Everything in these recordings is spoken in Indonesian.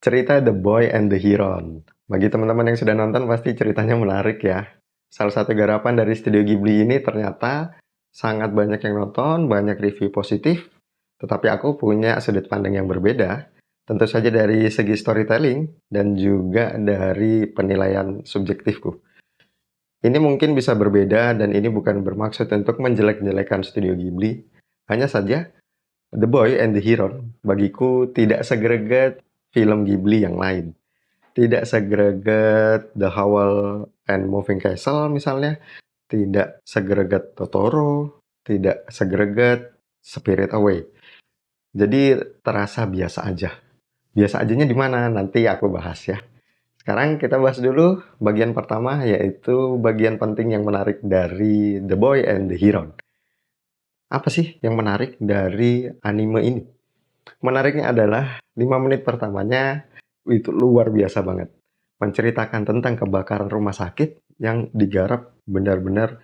Cerita The Boy and the Heron. Bagi teman-teman yang sudah nonton pasti ceritanya menarik ya. Salah satu garapan dari Studio Ghibli ini ternyata sangat banyak yang nonton, banyak review positif, tetapi aku punya sudut pandang yang berbeda. Tentu saja dari segi storytelling dan juga dari penilaian subjektifku. Ini mungkin bisa berbeda dan ini bukan bermaksud untuk menjelek-jelekan Studio Ghibli. Hanya saja The Boy and the Heron bagiku tidak segreget film Ghibli yang lain. Tidak segreget The Howl and Moving Castle misalnya, tidak segreget Totoro, tidak segreget Spirit Away. Jadi terasa biasa aja. Biasa ajanya di mana? Nanti aku bahas ya. Sekarang kita bahas dulu bagian pertama, yaitu bagian penting yang menarik dari The Boy and the Heron. Apa sih yang menarik dari anime ini? Menariknya adalah 5 menit pertamanya itu luar biasa banget. Menceritakan tentang kebakaran rumah sakit yang digarap benar-benar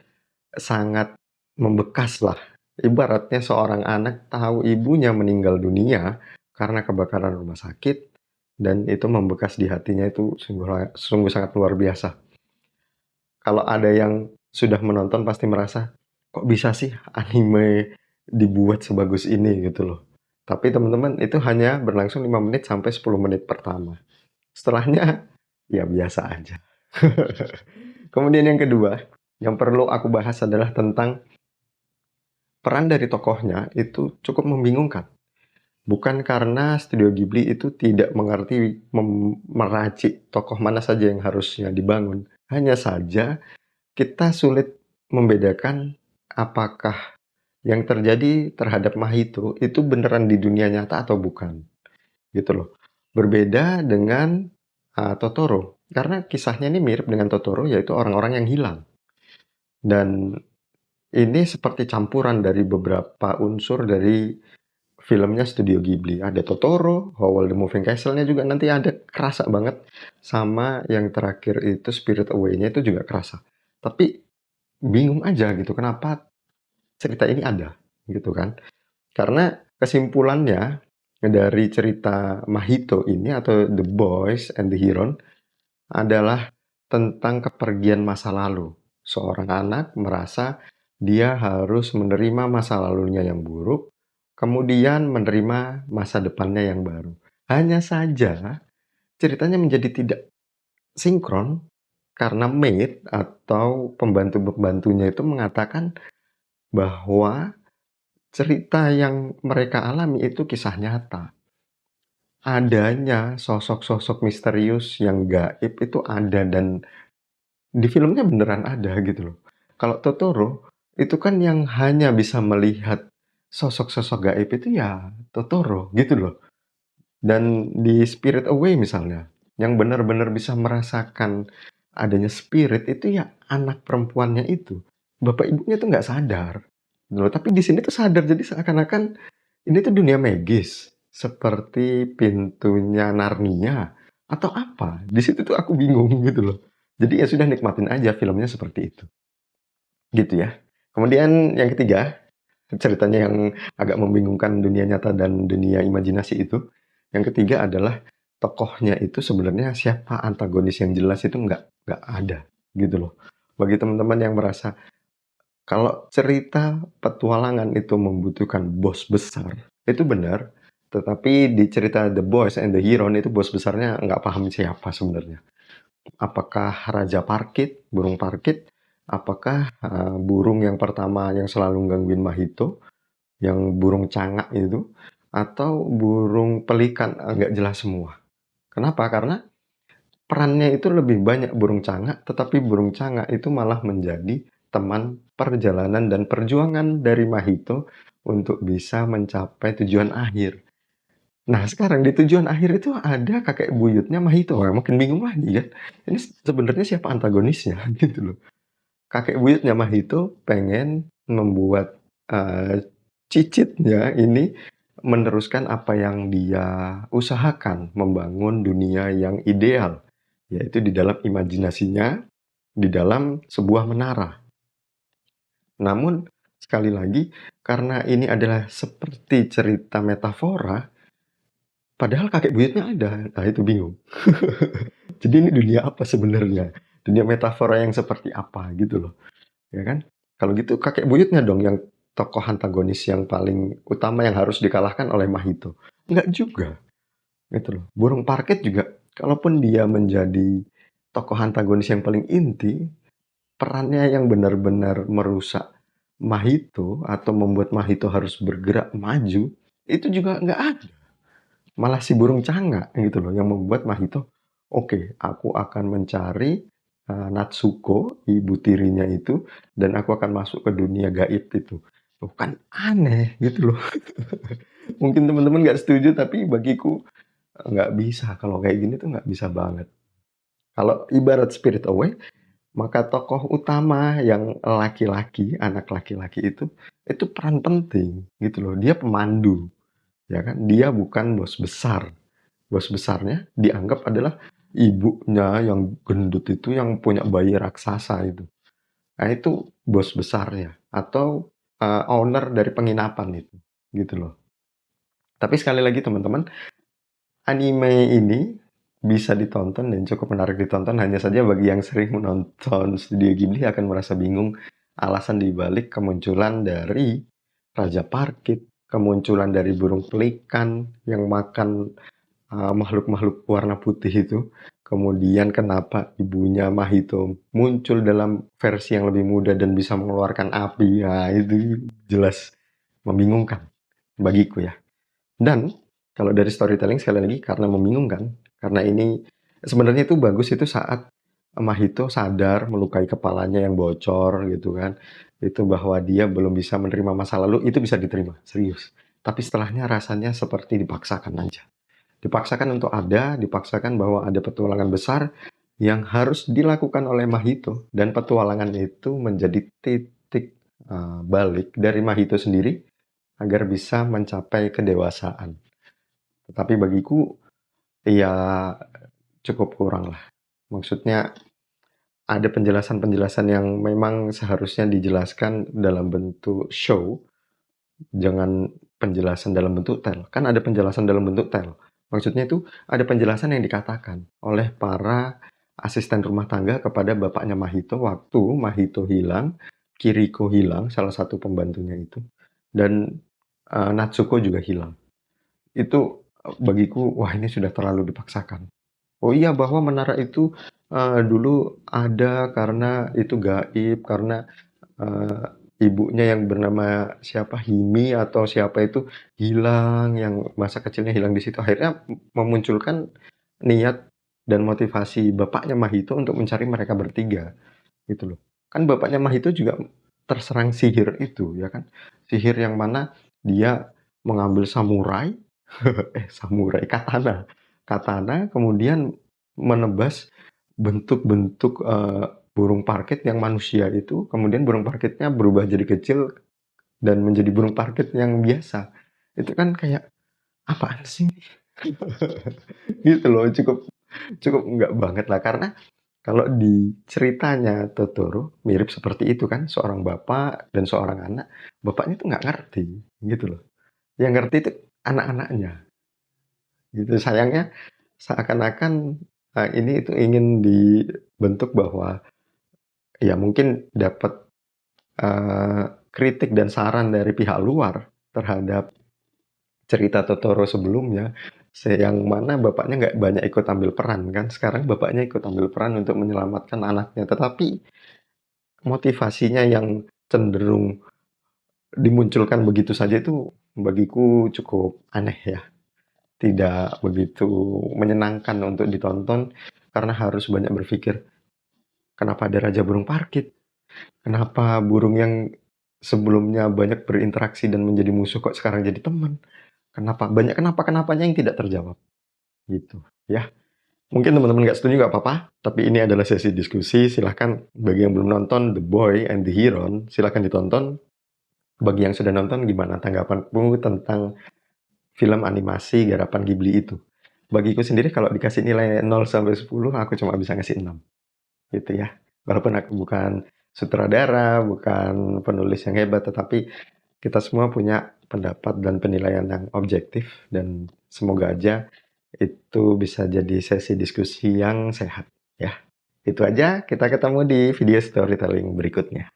sangat membekas lah. Ibaratnya seorang anak tahu ibunya meninggal dunia karena kebakaran rumah sakit dan itu membekas di hatinya itu sungguh sangat luar biasa. Kalau ada yang sudah menonton pasti merasa, kok bisa sih anime dibuat sebagus ini gitu loh. Tapi teman-teman itu hanya berlangsung 5 menit sampai 10 menit pertama. Setelahnya ya biasa aja. Kemudian yang kedua, yang perlu aku bahas adalah tentang peran dari tokohnya itu cukup membingungkan. Bukan karena Studio Ghibli itu tidak mengerti meracik tokoh mana saja yang harusnya dibangun. Hanya saja kita sulit membedakan apakah yang terjadi terhadap Mahito itu beneran di dunia nyata atau bukan, gitu loh. Berbeda dengan Totoro, karena kisahnya ini mirip dengan Totoro, yaitu orang-orang yang hilang. Dan ini seperti campuran dari beberapa unsur dari filmnya Studio Ghibli. Ada Totoro, Howell the Moving Castle-nya juga nanti ada kerasa banget. Sama yang terakhir itu Spirit Away-nya itu juga kerasa. Tapi bingung aja gitu, kenapa cerita ini ada, gitu kan. Karena kesimpulannya dari cerita Mahito ini atau The Boys and the Heron adalah tentang kepergian masa lalu. Seorang anak merasa dia harus menerima masa lalunya yang buruk, kemudian menerima masa depannya yang baru. Hanya saja ceritanya menjadi tidak sinkron karena maid atau pembantu-pembantunya itu mengatakan bahwa cerita yang mereka alami itu kisah nyata. Adanya sosok-sosok misterius yang gaib itu ada dan di filmnya beneran ada gitu loh. Kalau Totoro itu kan yang hanya bisa melihat sosok-sosok gaib itu ya Totoro gitu loh. Dan di Spirit Away misalnya, yang benar-benar bisa merasakan adanya spirit itu ya anak perempuannya itu. Bapak ibunya tuh nggak sadar. Gitu loh. Tapi di sini tuh sadar, jadi seakan-akan ini tuh dunia magis. Seperti pintunya Narnia atau apa. Di situ tuh aku bingung gitu loh. Jadi ya sudah nikmatin aja filmnya seperti itu. Gitu ya. Kemudian yang ketiga, ceritanya yang agak membingungkan dunia nyata dan dunia imajinasi itu. Yang ketiga adalah tokohnya itu sebenarnya siapa antagonis yang jelas itu nggak ada gitu loh. Bagi teman-teman yang merasa kalau cerita petualangan itu membutuhkan bos besar, itu benar. Tetapi di cerita The Boys and the Heron itu bos besarnya nggak paham siapa sebenarnya. Apakah Raja Parkit, burung Parkit? Apakah burung yang pertama yang selalu gangguin Mahito, yang burung cangak itu? Atau burung pelikan? Nggak jelas semua. Kenapa? Karena perannya itu lebih banyak burung cangak, tetapi burung cangak itu malah menjadi teman perjalanan dan perjuangan dari Mahito untuk bisa mencapai tujuan akhir. Nah, sekarang di tujuan akhir itu ada kakek buyutnya Mahito. Wah, makin bingung lagi kan. Ini sebenarnya siapa antagonisnya gitu loh. Kakek buyutnya Mahito pengen membuat cicitnya ini meneruskan apa yang dia usahakan, membangun dunia yang ideal, yaitu di dalam imajinasinya, di dalam sebuah menara. Namun, sekali lagi, karena ini adalah seperti cerita metafora, Padahal kakek buyutnya ada. Nah, itu bingung. Jadi ini dunia apa sebenarnya? Dunia metafora yang seperti apa gitu loh, ya kan? Kalau gitu kakek buyutnya dong yang tokoh antagonis yang paling utama yang harus dikalahkan oleh Mahito. Enggak juga, gitu loh. Burung Parkit juga, kalaupun dia menjadi tokoh antagonis yang paling inti, perannya yang benar-benar merusak Mahito atau membuat Mahito harus bergerak maju, itu juga nggak ada. Malah si burung canga gitu loh yang membuat Mahito, "Oke, aku akan mencari, Natsuko, ibu tirinya itu, dan aku akan masuk ke dunia gaib itu." Loh kan aneh gitu loh. Mungkin teman-teman nggak setuju, tapi bagiku, nggak bisa, kalau kayak gini tuh nggak bisa banget. Kalau ibarat Spirit Away, maka tokoh utama yang laki-laki, anak laki-laki itu peran penting gitu loh. Dia pemandu, ya kan? Dia bukan bos besar. Bos besarnya dianggap adalah ibunya yang gendut itu yang punya bayi raksasa itu. Nah, itu bos besarnya atau owner dari penginapan itu, gitu loh. Tapi sekali lagi teman-teman, anime ini bisa ditonton dan cukup menarik ditonton, hanya saja bagi yang sering menonton Studio Ghibli akan merasa bingung alasan dibalik kemunculan dari Raja Parkit, kemunculan dari burung pelikan yang makan makhluk-makhluk warna putih itu. Kemudian kenapa ibunya Mahito muncul dalam versi yang lebih muda dan bisa mengeluarkan api. Nah, itu jelas membingungkan bagiku ya. Dan kalau dari storytelling sekali lagi karena membingungkan, karena ini sebenarnya itu bagus itu saat Mahito sadar melukai kepalanya yang bocor gitu kan. Itu bahwa dia belum bisa menerima masa lalu itu bisa diterima, serius. Tapi setelahnya rasanya seperti dipaksakan aja. Dipaksakan untuk ada, dipaksakan bahwa ada petualangan besar yang harus dilakukan oleh Mahito dan petualangan itu menjadi titik balik dari Mahito sendiri agar bisa mencapai kedewasaan. Tetapi bagiku ya cukup kurang lah. Maksudnya ada penjelasan-penjelasan yang memang seharusnya dijelaskan dalam bentuk show, jangan penjelasan dalam bentuk tell. Kan ada penjelasan dalam bentuk tell. Maksudnya itu ada penjelasan yang dikatakan oleh para asisten rumah tangga kepada bapaknya Mahito waktu Mahito hilang, Kiriko hilang, salah satu pembantunya itu, dan Natsuko juga hilang. Itu bagiku, wah ini sudah terlalu dipaksakan. Oh iya, bahwa menara itu dulu ada karena itu gaib, karena eh, ibunya yang bernama siapa Himi atau siapa itu hilang, yang masa kecilnya hilang di situ. Akhirnya memunculkan niat dan motivasi bapaknya Mahito untuk mencari mereka bertiga, gitu loh. Kan bapaknya Mahito juga terserang sihir itu, ya kan? Sihir yang mana dia mengambil samurai, samurai katana, katana, kemudian menebas bentuk-bentuk burung parkit yang manusia itu, kemudian burung parkitnya berubah jadi kecil dan menjadi burung parkit yang biasa. Itu kan kayak apaan sih? Gitu loh, cukup cukup enggak banget lah karena kalau di ceritanya Totoro mirip seperti itu kan, seorang bapak dan seorang anak, bapaknya tuh nggak ngerti gitu loh. Yang ngerti itu anak-anaknya gitu. Sayangnya seakan-akan ini itu ingin dibentuk bahwa ya mungkin dapat kritik dan saran dari pihak luar terhadap cerita Totoro sebelumnya, yang mana bapaknya nggak banyak ikut ambil peran kan. Sekarang bapaknya ikut ambil peran untuk menyelamatkan anaknya, tetapi motivasinya yang cenderung dimunculkan begitu saja itu bagiku cukup aneh ya. Tidak begitu menyenangkan untuk ditonton karena harus banyak berpikir, kenapa ada raja burung parkit? Kenapa burung yang sebelumnya banyak berinteraksi dan menjadi musuh kok sekarang jadi teman? Kenapa? Banyak kenapa-kenapanya yang tidak terjawab, gitu ya. Mungkin teman-teman nggak setuju nggak apa-apa, tapi ini adalah sesi diskusi. Silahkan bagi yang belum nonton The Boy and the Heron, silahkan ditonton. Bagi yang sudah nonton, gimana tanggapanmu tentang film animasi garapan Ghibli itu? Bagiku sendiri kalau dikasih nilai 0 sampai 10, aku cuma bisa ngasih 6, gitu ya. Walaupun aku bukan sutradara, bukan penulis yang hebat, tetapi kita semua punya pendapat dan penilaian yang objektif dan Semoga aja itu bisa jadi sesi diskusi yang sehat ya. Itu aja, kita ketemu di video storytelling berikutnya.